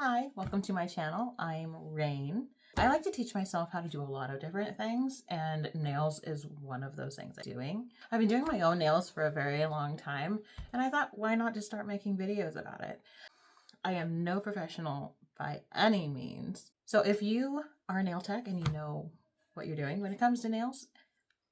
Hi, welcome to my channel. I'm Rain. I like to teach myself how to do a lot of different things, and nails is one of those things I'm doing. I've been doing my own nails for a very long time, and I thought, why not just start making videos about it? I am no professional by any means. So if you are a nail tech and you know what you're doing when it comes to nails,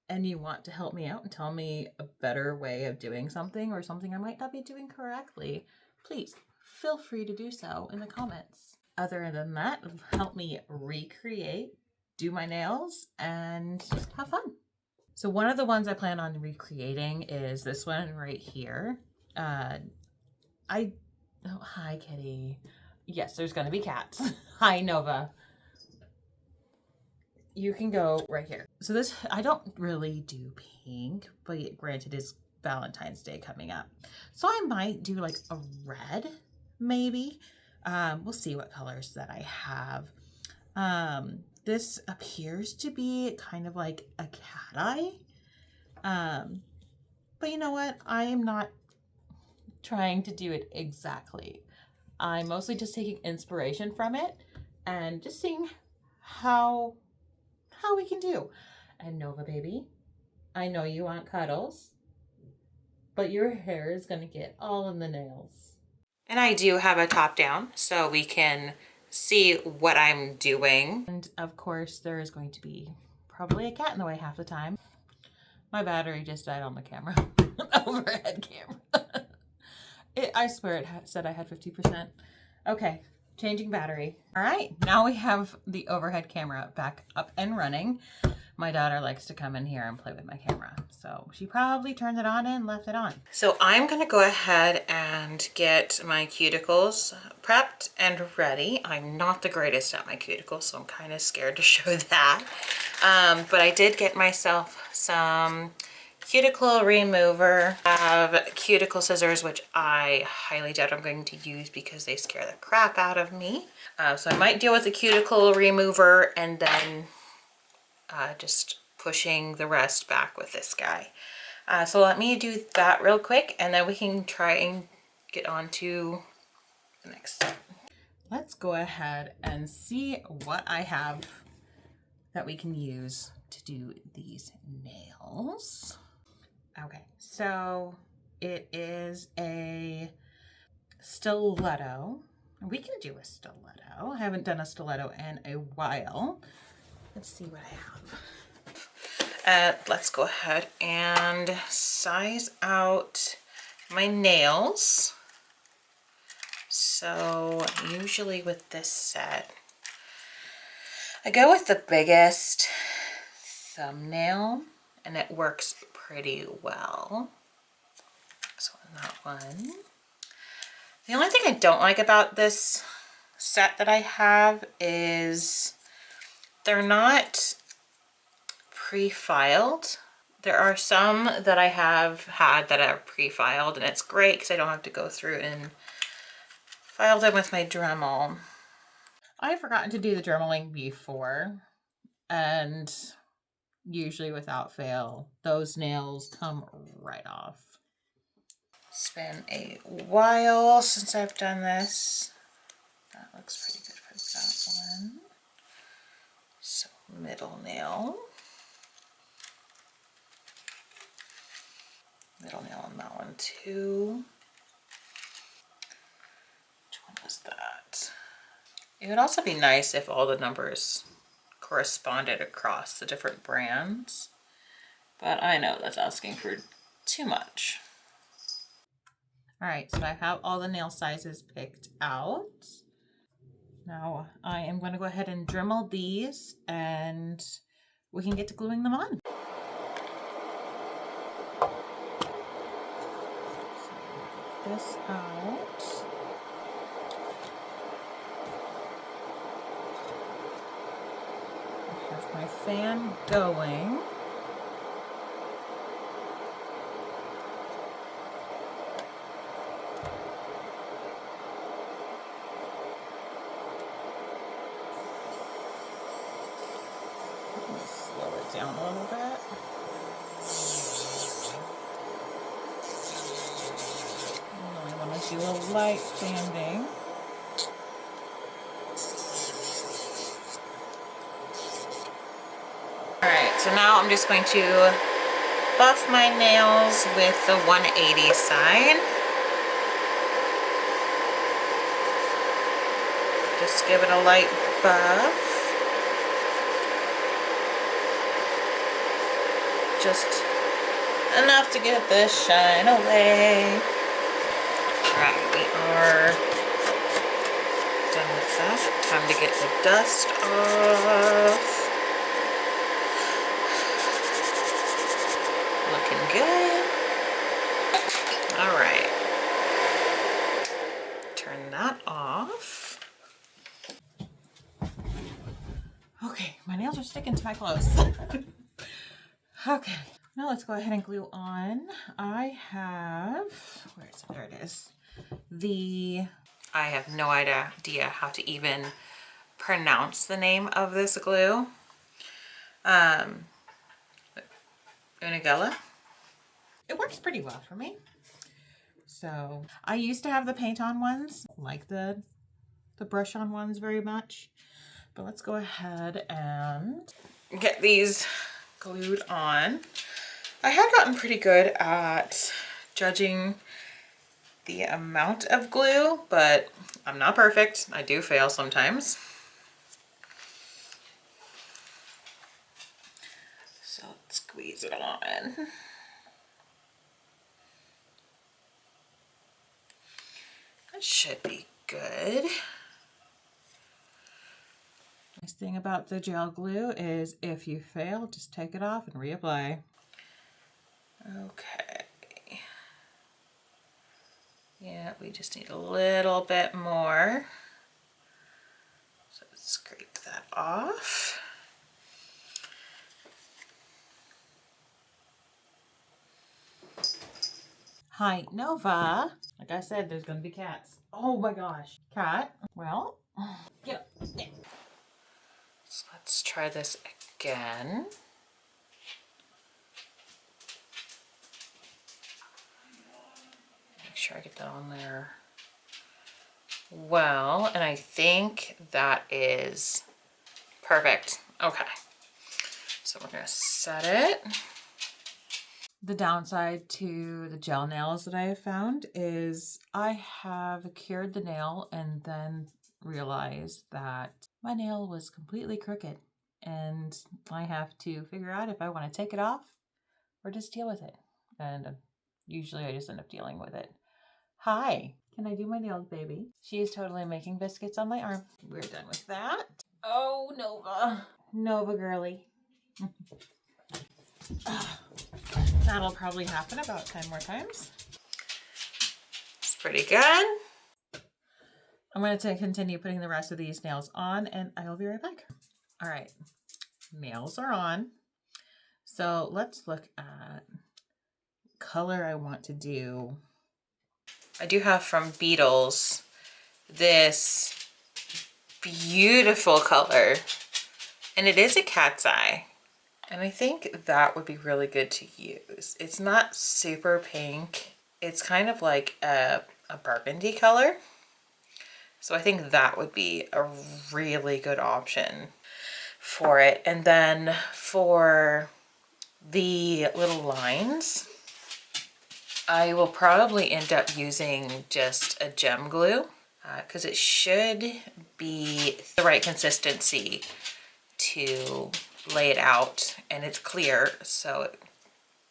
and you want to help me out and tell me a better way of doing something or something I might not be doing correctly, please feel free to do so in the comments. Other than that, help me recreate, do my nails, and just have fun. So one of the ones I plan on recreating is this one right here. Oh, hi, kitty. Yes, there's gonna be cats. Hi, Nova. You can go right here. So this, I don't really do pink, but granted it's Valentine's Day coming up. So I might do like a red, maybe. We'll see what colors that I have. This appears to be kind of like a cat eye. But you know what? I am not trying to do it exactly. I'm mostly just taking inspiration from it and just seeing how we can do. And Nova baby, I know you want cuddles, but your hair is gonna get all in the nails. And I do have a top down so we can see what I'm doing. And of course there is going to be probably a cat in the way half the time. My battery just died on the camera, overhead camera. I swear it said I had 50%. Okay, changing battery. All right, now we have the overhead camera back up and running. My daughter likes to come in here and play with my camera, so she probably turned it on and left it on. So I'm gonna go ahead and get my cuticles prepped and ready. I'm not the greatest at my cuticles, so I'm kind of scared to show that. But I did get myself some cuticle remover. I have cuticle scissors, which I highly doubt I'm going to use because they scare the crap out of me. So I might deal with the cuticle remover and then just pushing the rest back with this guy. So let me do that real quick and then we can try and get on to the next step. Let's go ahead and see what I have that we can use to do these nails. Okay, so it is a stiletto. We can do a stiletto. I haven't done a stiletto in a while. Let's see what I have. Let's go ahead and size out my nails. So usually with this set, I go with the biggest thumbnail and it works pretty well. So on that one. The only thing I don't like about this set that I have is they're not pre-filed. There are some that I have had that are pre-filed and it's great because I don't have to go through and file them with my Dremel. I've forgotten to do the dremeling before and usually without fail, those nails come right off. It's been a while since I've done this. That looks pretty good for that one. So middle nail. Middle nail on that one too. Which one was that? It would also be nice if all the numbers corresponded across the different brands, but I know that's asking for too much. All right, so I have all the nail sizes picked out. Now I am going to go ahead and Dremel these and we can get to gluing them on. So this out. I have my fan going. Slow it down a little bit. I only want to do a light sanding. so now I'm just going to buff my nails with the 180 side. Just give it a light buff. Just enough to get the shine away. Alright, we are done with that. Time to get the dust off. Looking good. Alright. Turn that off. Okay, my nails are sticking to my clothes. Okay, now let's go ahead and glue on. I have, where is it? There it is. I have no idea how to even pronounce the name of this glue. Unigella. It works pretty well for me. So I used to have the paint on ones, like the brush on ones very much. But let's go ahead and get these glued on. I had gotten pretty good at judging the amount of glue, but I'm not perfect. I do fail sometimes. So let's squeeze it on. That should be good. Nice thing about the gel glue is if you fail, just take it off and reapply. Okay. Yeah, we just need a little bit more. So let's scrape that off. Hi, Nova. Like I said, there's gonna be cats. Oh my gosh. Cat. Well, get up. Yeah. So let's try this again. Make sure I get that on there well, and I think that is perfect. Okay, so we're gonna set it. The downside to the gel nails that I have found is I have cured the nail and then realized that my nail was completely crooked, and I have to figure out if I want to take it off or just deal with it. And usually I just end up dealing with it. Hi, can I do my nails, baby? She is totally making biscuits on my arm. We're done with that. Oh, Nova. Nova girly. That'll probably happen about 10 more times. It's pretty good. I'm going to continue putting the rest of these nails on, and I will be right back. All right, nails are on. So let's look at color I want to do. I do have from Beetles this beautiful color, and it is a cat's eye. And I think that would be really good to use. It's not super pink. It's kind of like a burgundy color. So I think that would be a really good option for it. And then for the little lines, I will probably end up using just a gem glue because it should be the right consistency to lay it out, and it's clear, so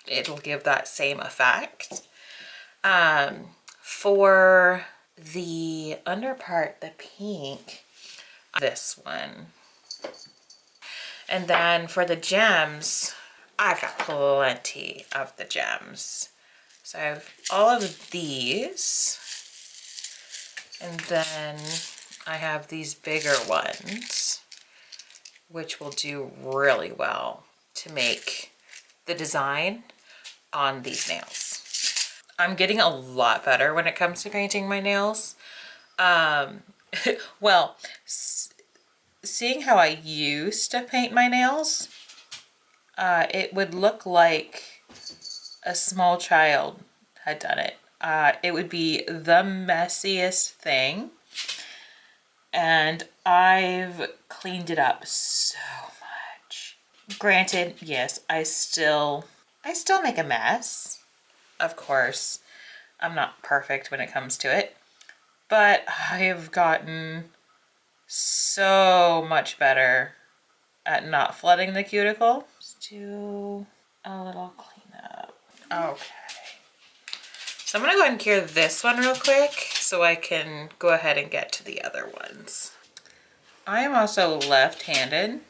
it'll give that same effect. For the under part, the pink, this one. And then for the gems, I've got plenty of the gems. So I have all of these, and then I have these bigger ones, which will do really well to make the design on these nails. I'm getting a lot better when it comes to painting my nails. Well, seeing how I used to paint my nails, it would look like a small child had done it. It would be the messiest thing. And I've cleaned it up so much. Granted, yes, I still make a mess. Of course, I'm not perfect when it comes to it, but I have gotten so much better at not flooding the cuticle. Let's do a little cleanup. Okay. So I'm gonna go ahead and cure this one real quick so I can go ahead and get to the other ones. I am also left-handed,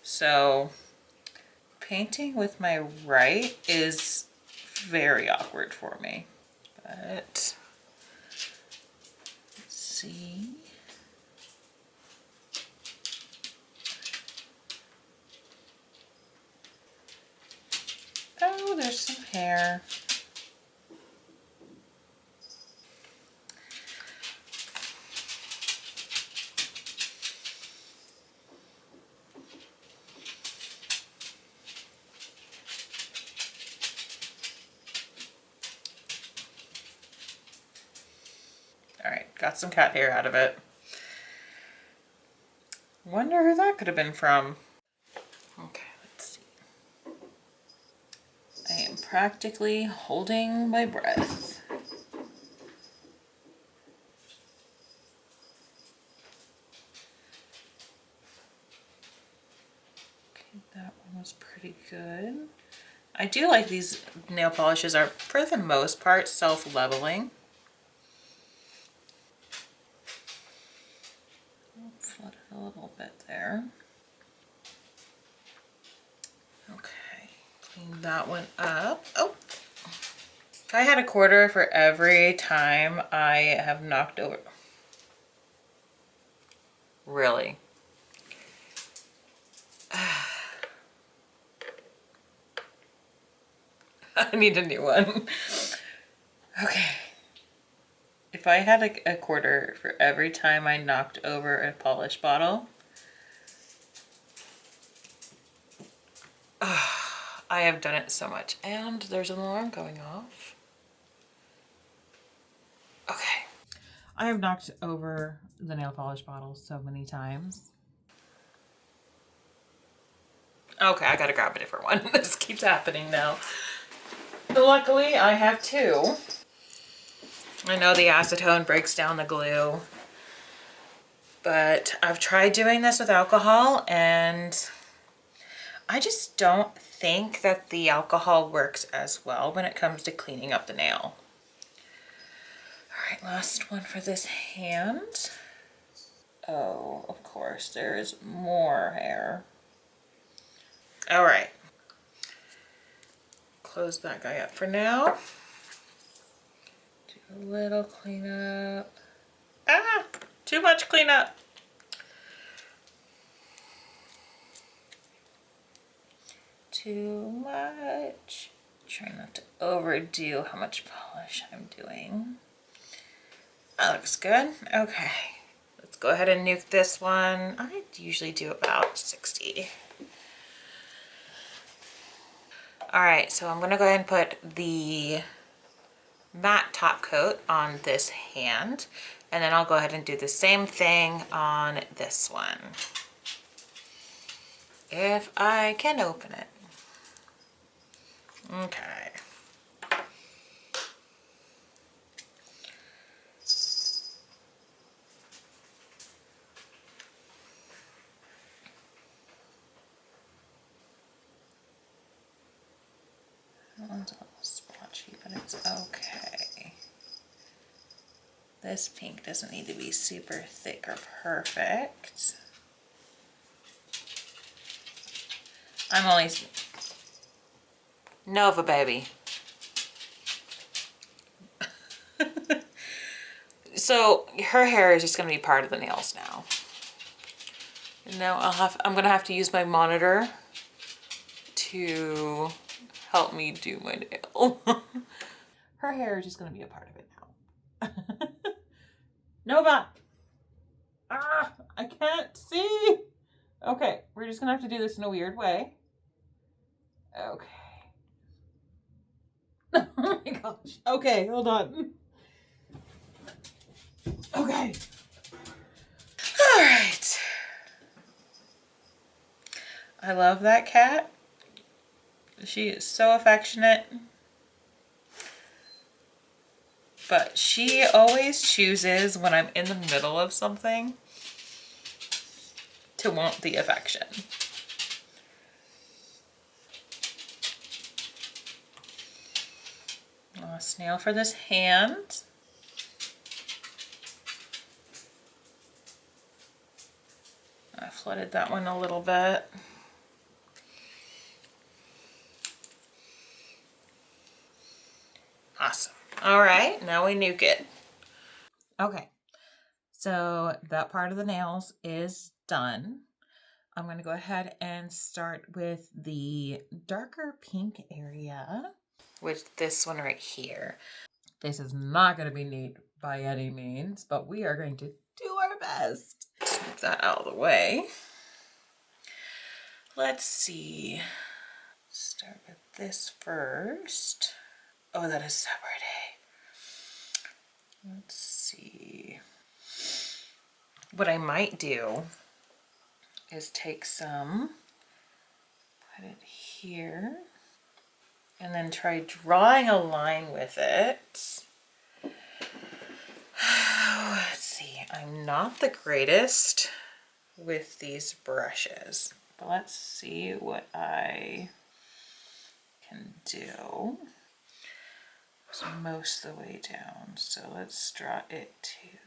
so painting with my right is very awkward for me. But let's see. Oh, there's some hair. All right, got some cat hair out of it. Wonder who that could have been from. Okay, let's see. I am practically holding my breath. Okay, that one was pretty good. I do like these nail polishes are, for the most part, self-leveling. Flood it a little bit there. Okay, clean that one up. Oh, if I had a quarter for every time I have knocked over. Really? I need a new one. Okay. If I had a quarter for every time I knocked over a polish bottle, I have done it so much. And there's an alarm going off. Okay. I have knocked over the nail polish bottle so many times. Okay, I gotta grab a different one. This keeps happening now. But luckily, I have two. I know the acetone breaks down the glue, but I've tried doing this with alcohol and I just don't think that the alcohol works as well when it comes to cleaning up the nail. All right, last one for this hand. Oh, of course, there is more hair. All right. Close that guy up for now. Do a little cleanup. Ah, too much cleanup. Too much. Try not to overdo how much polish I'm doing. That looks good. Okay, let's go ahead and nuke this one. I usually do about 60. All right, so I'm gonna go ahead and put the matte top coat on this hand, and then I'll go ahead and do the same thing on this one. If I can open it. Okay. That one's a little splotchy, but it's okay. This pink doesn't need to be super thick or perfect. I'm only... Nova, baby. So her hair is just going to be part of the nails now. And now I'm going to have to use my monitor to help me do my nail. Her hair is just going to be a part of it now. Nova! Ah, I can't see! Okay, we're just going to have to do this in a weird way. Okay. Oh my gosh. Okay, hold on. Okay. All right. I love that cat. She is so affectionate. But she always chooses when I'm in the middle of something to want the affection. A snail for this hand. I flooded that one a little bit. Awesome. All right, now we nuke it. Okay, so that part of the nails is done. I'm going to go ahead and start with the darker pink area, with this one right here. This is not going to be neat by any means, but we are going to do our best. Move that out of the way. Let's see. Start with this first. Oh, that is separate. Let's see. What I might do is take some, put it here, and then try drawing a line with it. Let's see, I'm not the greatest with these brushes, but let's see what I can do. It's most of the way down, so let's draw it to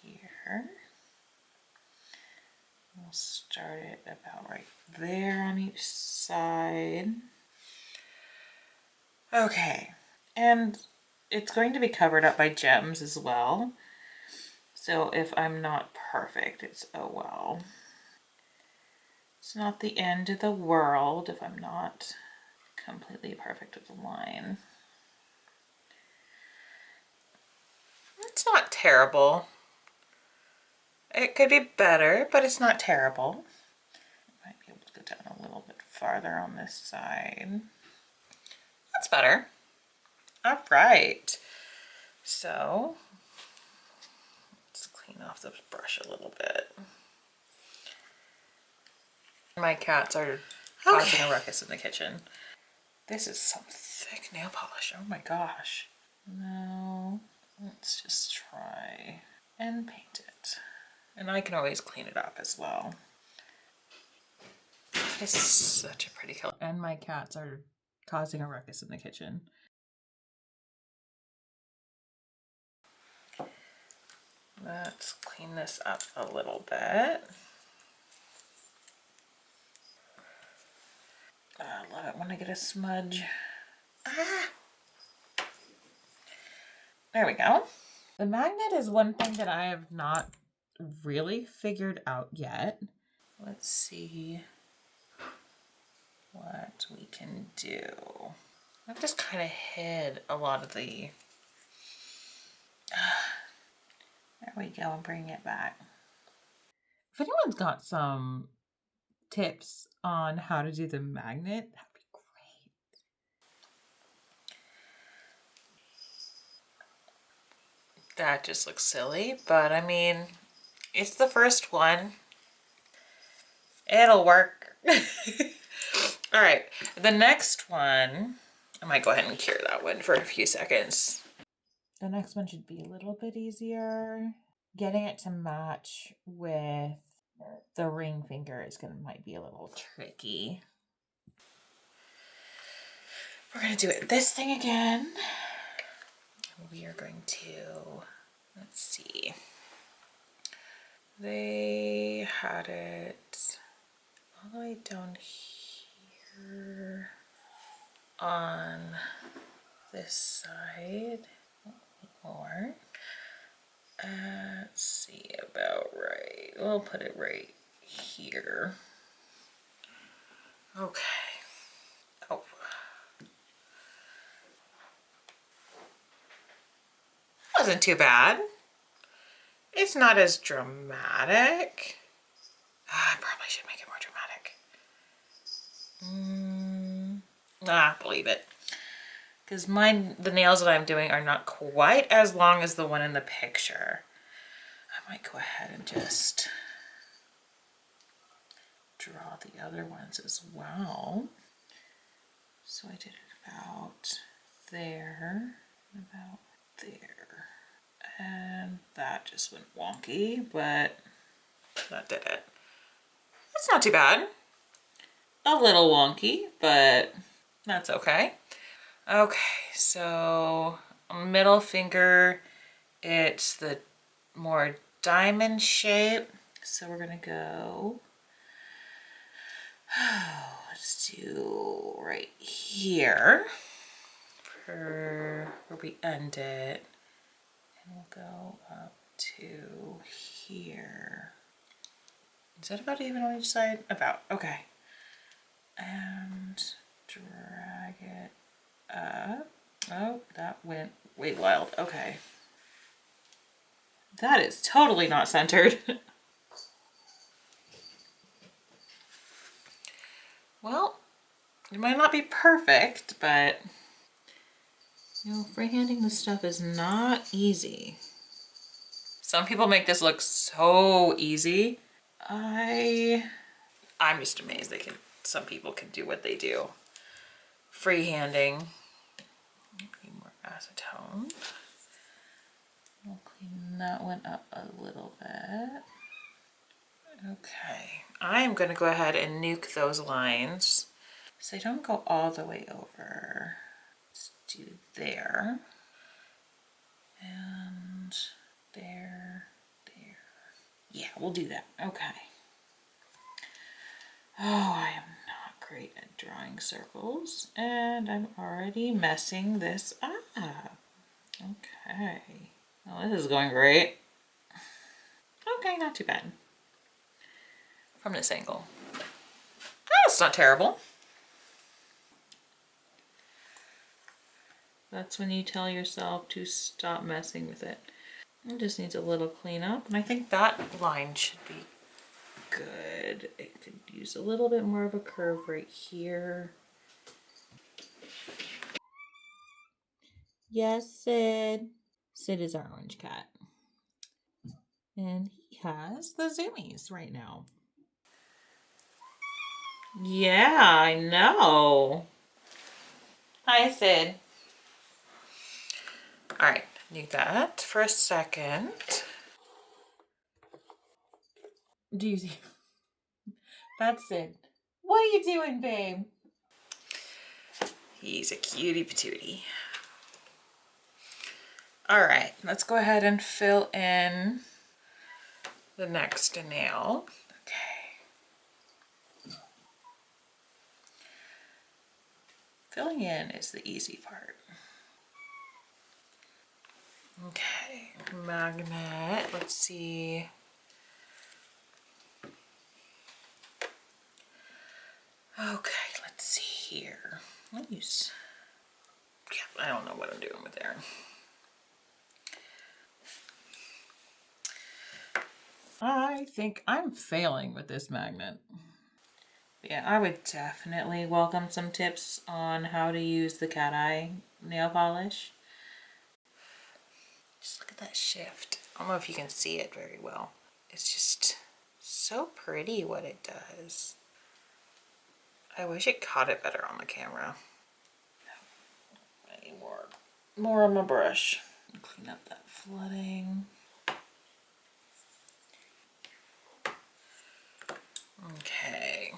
here. We'll start it about right there on each side. Okay, and it's going to be covered up by gems as well. So if I'm not perfect, it's oh well. It's not the end of the world if I'm not completely perfect with the line. It's not terrible. It could be better, but it's not terrible. Might be able to go down a little bit farther on this side. That's better. All right. So let's clean off the brush a little bit. My cats are causing a ruckus in the kitchen. This is some thick nail polish. Oh my gosh. Now let's just try and paint it. And I can always clean it up as well. It's such a pretty color. And my cats are causing a ruckus in the kitchen. Let's clean this up a little bit. I love it when I get a smudge. Ah! There we go. The magnet is one thing that I have not really figured out yet. Let's see what we can do. I've just kind of hid a lot of the... There we go, and bring it back. If anyone's got some tips on how to do the magnet, that'd be great. That just looks silly, but I mean, it's the first one. It'll work. All right, the next one, I might go ahead and cure that one for a few seconds. The next one should be a little bit easier. Getting it to match with the ring finger might be a little tricky. We're gonna do it this thing again. We are going to, let's see. They had it all the way down here on this side. More. Let's see, about right. We'll put it right here. Okay. Oh. Wasn't too bad. It's not as dramatic. I probably should make it more dramatic. Believe it. Because the nails that I'm doing are not quite as long as the one in the picture. I might go ahead and just draw the other ones as well. So I did it about there, about there, and that just went wonky, but that did it. That's not too bad. A little wonky, but that's okay. Okay, so middle finger, it's the more diamond shape. So we're gonna go, let's do right here for where we end it. And we'll go up to here. Is that about even on each side? About, okay. And drag it up. Oh, that went way wild. Okay. That is totally not centered. Well, it might not be perfect, but you know, freehanding this stuff is not easy. Some people make this look so easy. I'm just amazed some people can do what they do. Freehanding. Need more acetone. We'll clean that one up a little bit. Okay, I am going to go ahead and nuke those lines so they don't go all the way over. Let's do there, and there, there. Yeah, we'll do that. Okay. Oh, I am not great at drawing circles, and I'm already messing this up. Okay. Well, this is going great. Okay, not too bad. From this angle. That's not terrible. That's when you tell yourself to stop messing with it. It just needs a little cleanup, and I think that line should be good. It could use a little bit more of a curve right here. Yes, Sid. Sid is our orange cat. And he has the zoomies right now. Yeah, I know. Hi, Sid. All right, need that for a second. Do you see? That's Sid. What are you doing, babe? He's a cutie patootie. All right, let's go ahead and fill in the next nail. Okay. Filling in is the easy part. Okay, magnet, let's see. Okay, let's see here. I'll use, yeah, I don't know what I'm doing with there. I think I'm failing with this magnet. Yeah, I would definitely welcome some tips on how to use the cat eye nail polish. Just look at that shift. I don't know if you can see it very well. It's just so pretty what it does. I wish it caught it better on the camera. I need more on my brush. Clean up that flooding. Okay.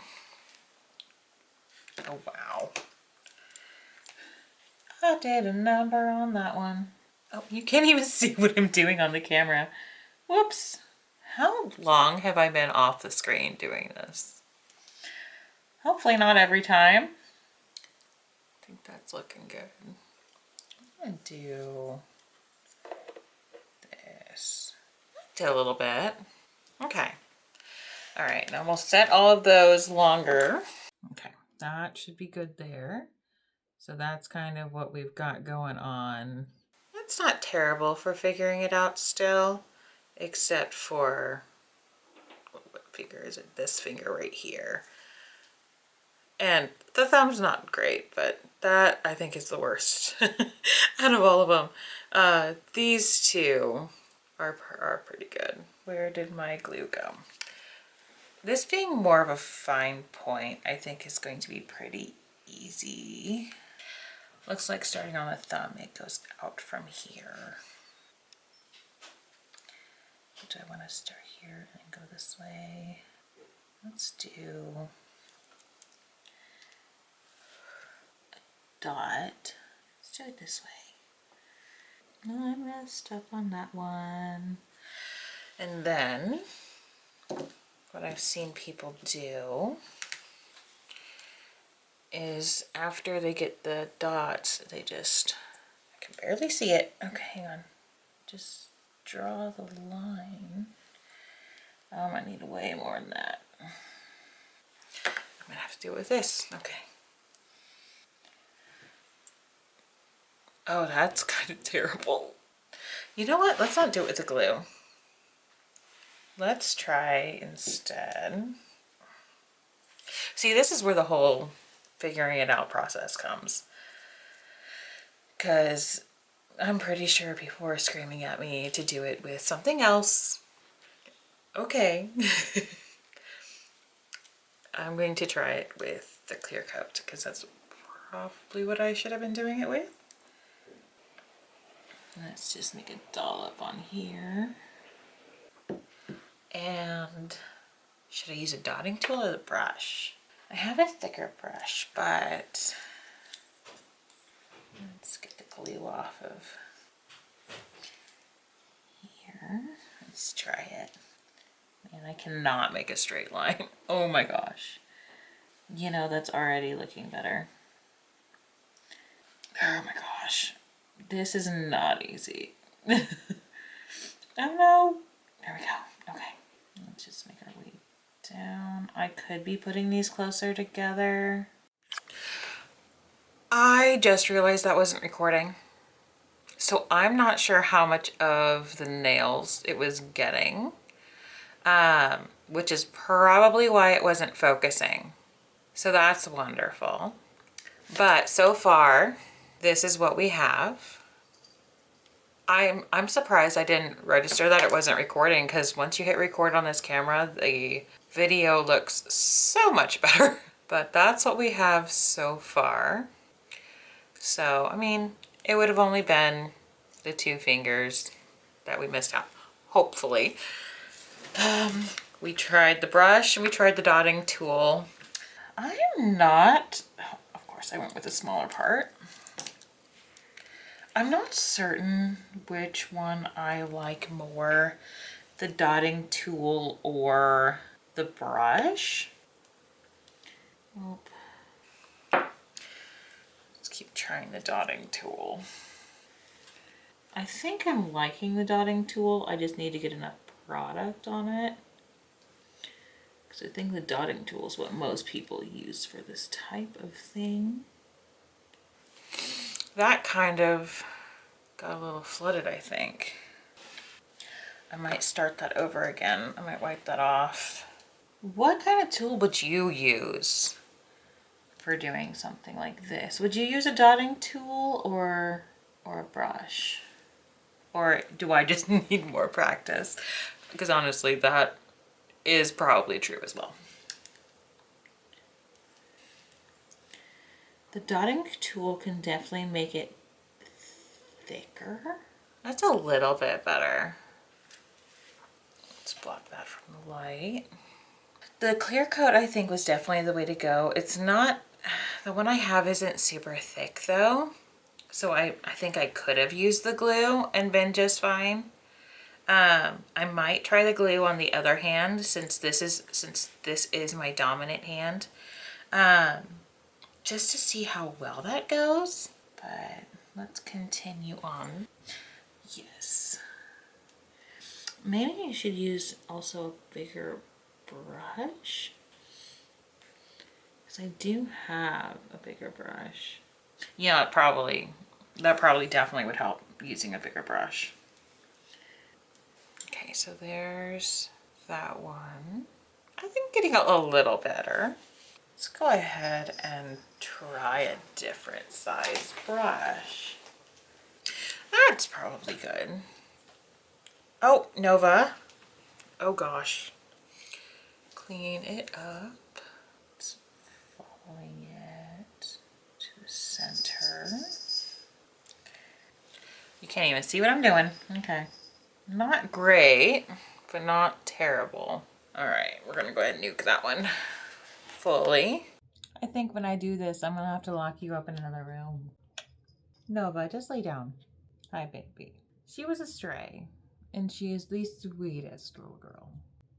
Oh wow. I did a number on that one. Oh, you can't even see what I'm doing on the camera. Whoops. How long have I been off the screen doing this? Hopefully not every time. I think that's looking good. I'm gonna do this. Did a little bit. Okay. All right, now we'll set all of those longer. Okay, that should be good there. So that's kind of what we've got going on. It's not terrible for figuring it out still, except for, what finger is it? This finger right here. And the thumb's not great, but that I think is the worst out of all of them. These two are pretty good. Where did my glue go? This being more of a fine point, I think is going to be pretty easy. Looks like starting on the thumb, it goes out from here. Do I want to start here and go this way? Let's do a dot. Let's do it this way. No, I messed up on that one. And then what I've seen people do is after they get the dots, they just, I can barely see it. Okay, hang on. Just draw the line. I need way more than that. I'm gonna have to deal with this. Okay. Oh, that's kind of terrible. You know what? Let's not do it with the glue. Let's try instead. See, this is where the whole figuring it out process comes. Because I'm pretty sure people were screaming at me to do it with something else. Okay. I'm going to try it with the clear coat because that's probably what I should have been doing it with. Let's just make a dollop on here. And should I use a dotting tool or the brush? I have a thicker brush, but let's get the glue off of here. Let's try it. And I cannot make a straight line. Oh my gosh. You know, that's already looking better. Oh my gosh. This is not easy. Oh no. There we go. Okay. Let's just make our way down. I could be putting these closer together. I just realized that wasn't recording. So I'm not sure how much of the nails it was getting, which is probably why it wasn't focusing. So that's wonderful. But so far, this is what we have. I'm surprised I didn't register that it wasn't recording, because once you hit record on this camera, the video looks so much better. But that's what we have so far. So, I mean, it would have only been the 2 fingers that we missed out, hopefully. We tried the brush and we tried the dotting tool. I'm not, of course I went with the smaller part. I'm not certain which one I like more, the dotting tool or the brush. Nope. Let's keep trying the dotting tool. I think I'm liking the dotting tool. I just need to get enough product on it. Because I think the dotting tool is what most people use for this type of thing. That kind of got a little flooded, I think. I might start that over again. I might wipe that off. What kind of tool would you use for doing something like this? Would you use a dotting tool or a brush? Or do I just need more practice? Because honestly, that is probably true as well. The dotting tool can definitely make it thicker. That's a little bit better. Let's block that from the light. The clear coat I think was definitely the way to go. It's not, the one I have isn't super thick though. So I think I could have used the glue and been just fine. I might try the glue on the other hand since this is my dominant hand. Just to see how well that goes. But let's continue on. Yes. Maybe I should use also a bigger brush. Because I do have a bigger brush. Yeah, that probably definitely would help using a bigger brush. Okay, so there's that one. I think getting a little better. Let's go ahead and try a different size brush. That's probably good. Oh, Nova. Oh gosh. clean it up. It's following it to the center. You can't even see what I'm doing. Okay. Not great, but not terrible. All right, we're gonna go ahead and nuke that one fully. I think when I do this, I'm gonna have to lock you up in another room. Nova, just lay down. Hi, baby. She was a stray, and she is the sweetest little girl.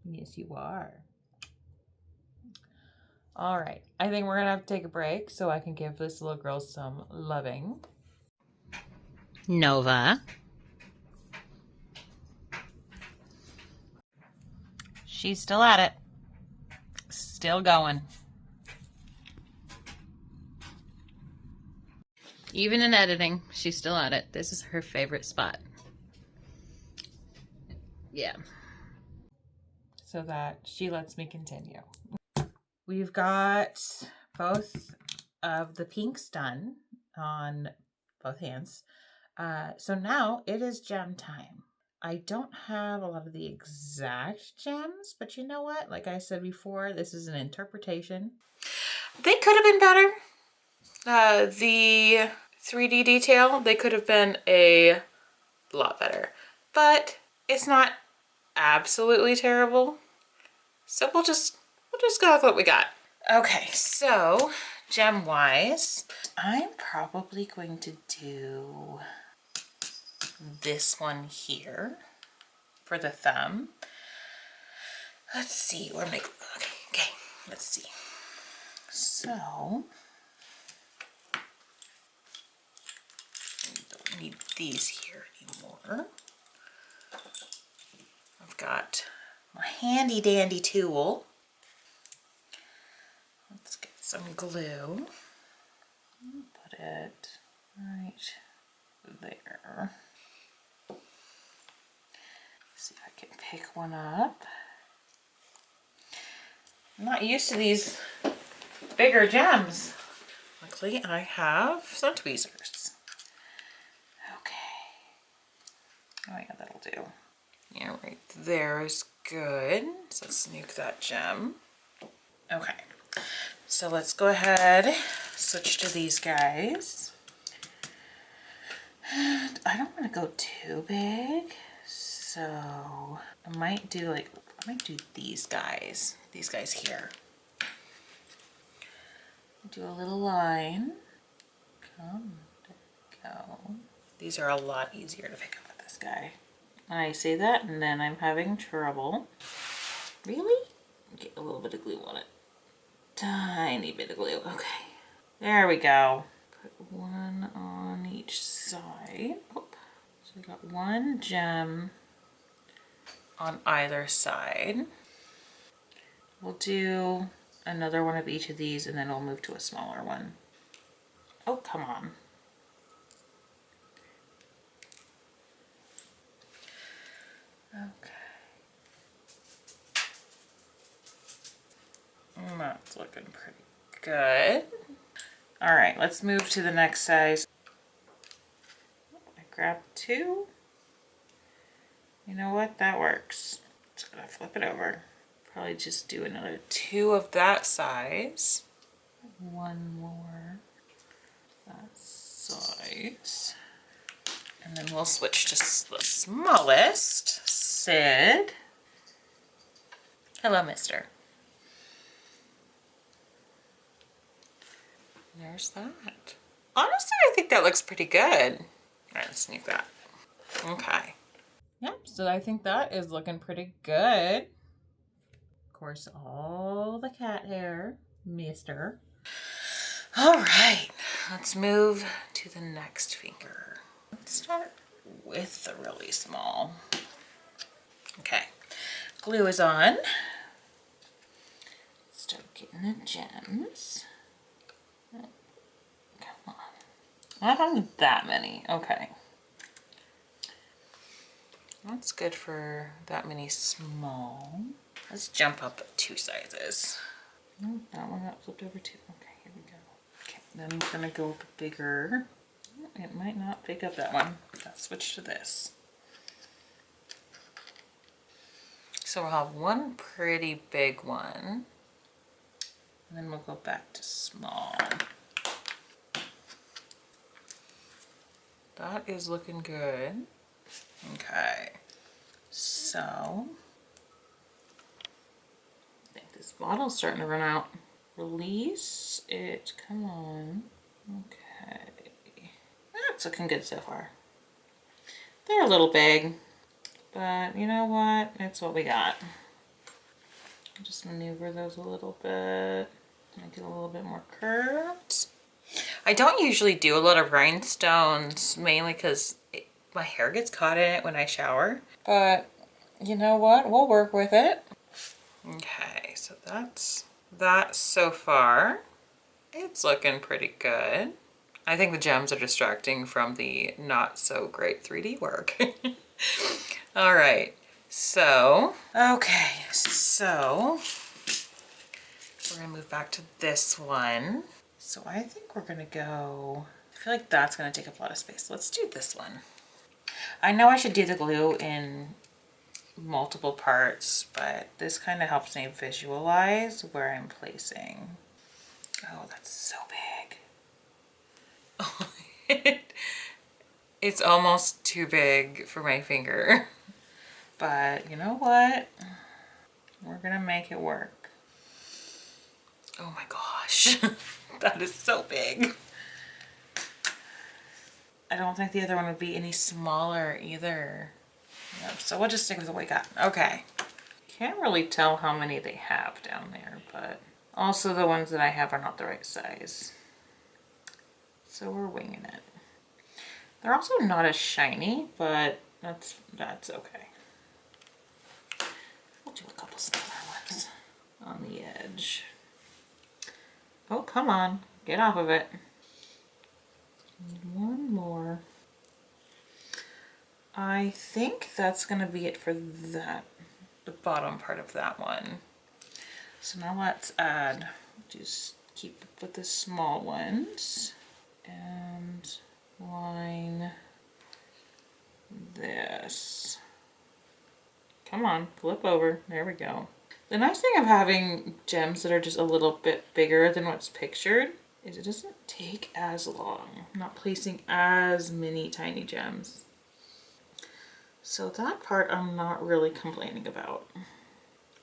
Yes, you are. All right, I think we're gonna have to take a break so I can give this little girl some loving. Nova. She's still at it. Still going. Even in editing, she's still at it. This is her favorite spot. Yeah. So that she lets me continue. We've got both of the pinks done on both hands. So now it is gem time. I don't have a lot of the exact gems, but you know what? Like I said before, this is an interpretation. They could have been better. The 3D detail, they could have been a lot better, but it's not absolutely terrible. So we'll just go with what we got. Okay, so gem wise, I'm probably going to do this one here for the thumb. Let's see, okay, let's see. So don't need these here anymore. I've got my handy dandy tool. Let's get some glue. Put it right there. See if I can pick one up. I'm not used to these bigger gems. Luckily, I have some tweezers. Okay. Oh yeah, that'll do. Yeah, right there is good. So let's nuke that gem. Okay. So let's go ahead, switch to these guys. And I don't want to go too big, so I might do these guys here. Do a little line. There we go. These are a lot easier to pick up with this guy. I say that and then I'm having trouble. Really? Get a little bit of glue on it. Tiny bit of glue. Okay. There we go. Put one on each side. Oh. So we got one gem on either side. We'll do another one of each of these and then we'll move to a smaller one. Oh, come on. Okay. That's looking pretty good. All right, let's move to the next size. I grabbed two. You know what? That works. Just gonna flip it over. Probably just do another two of that size. One more that size. And then we'll switch to the smallest, Sid. Hello, mister. There's that. Honestly, I think that looks pretty good. All right, let's sneak that. Okay. Yep, so I think that is looking pretty good. Of course, all the cat hair, mister. All right, let's move to the next finger. Let's start with the really small. Okay, glue is on. Start getting the gems. Come on. I don't need that many. Okay. That's good for that many small. Let's jump up 2 sizes. Oh, that one got flipped over too. Okay, here we go. Okay, then I'm gonna go up bigger. It might not pick up that one. Let's switch to this. So we'll have one pretty big one, and then we'll go back to small. That is looking good. Okay, so I think this bottle's starting to run out. Release it, come on. Okay, that's looking good so far. They're a little big, but you know what? It's what we got. Just maneuver those a little bit, make it a little bit more curved. I don't usually do a lot of rhinestones, mainly because my hair gets caught in it when I shower. But you know what? We'll work with it. Okay, so that's that so far. It's looking pretty good. I think the gems are distracting from the not so great 3D work. All right, so, okay, so we're gonna move back to this one. So I think we're gonna go, I feel like that's gonna take up a lot of space. Let's do this one. I know I should do the glue in multiple parts, but this kind of helps me visualize where I'm placing. Oh, that's so big. It's almost too big for my finger. But you know what? We're gonna make it work. Oh my gosh, that is so big. I don't think the other one would be any smaller either. Yep, so we'll just stick with what we got. Okay. Can't really tell how many they have down there, but also the ones that I have are not the right size. So we're winging it. They're also not as shiny, but that's okay. We'll do a couple smaller ones on the edge. Oh, come on, get off of it. One more. I think that's gonna be it for that, the bottom part of that one. So now let's add, just keep with the small ones and line this. Come on, flip over, there we go. The nice thing of having gems that are just a little bit bigger than what's pictured is it doesn't take as long. I'm not placing as many tiny gems. So that part I'm not really complaining about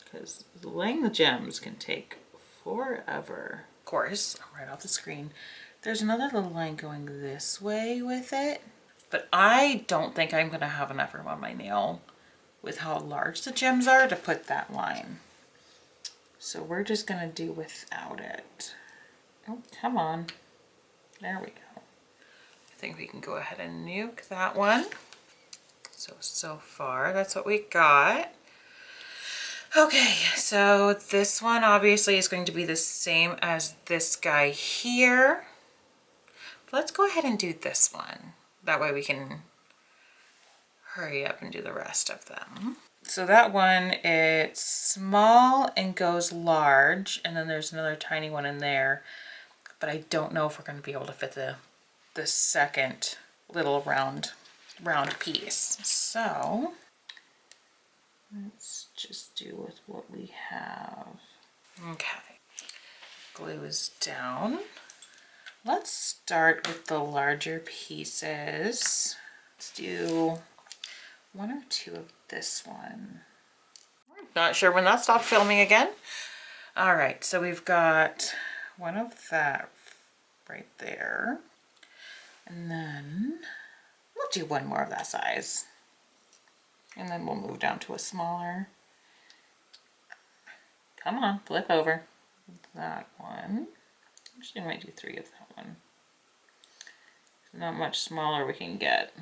because laying the gems can take forever. Of course, right off the screen, there's another little line going this way with it, but I don't think I'm gonna have enough room on my nail with how large the gems are to put that line. So we're just gonna do without it. Oh, come on. There we go. I think we can go ahead and nuke that one. So far, that's what we got. Okay, so this one obviously is going to be the same as this guy here. Let's go ahead and do this one. That way we can hurry up and do the rest of them. So that one, it's small and goes large, and then there's another tiny one in there, but I don't know if we're going to be able to fit the second little round piece. So let's just do with what we have. Okay, glue is down. Let's start with the larger pieces. Let's do one or two of this one. Not sure when that stopped filming again. All right, so we've got one of that right there. And then we'll do one more of that size. And then we'll move down to a smaller. Come on, flip over. That one. Actually, I might do 3 of that one. Not much smaller we can get.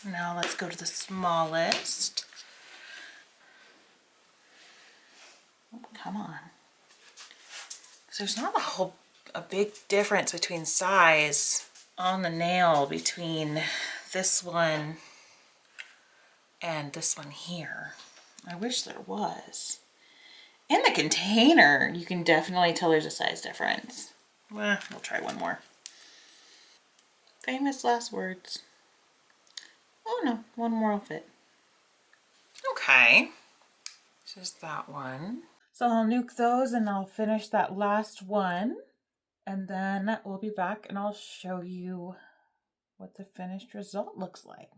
Now let's go to the smallest. Oh, come on. There's not a big difference between size on the nail between this one and this one here. I wish there was. In the container, you can definitely tell there's a size difference. Well, we'll try one more. Famous last words. Oh no, one more will fit. Okay. Just that one. So I'll nuke those and I'll finish that last one. And then we'll be back and I'll show you what the finished result looks like.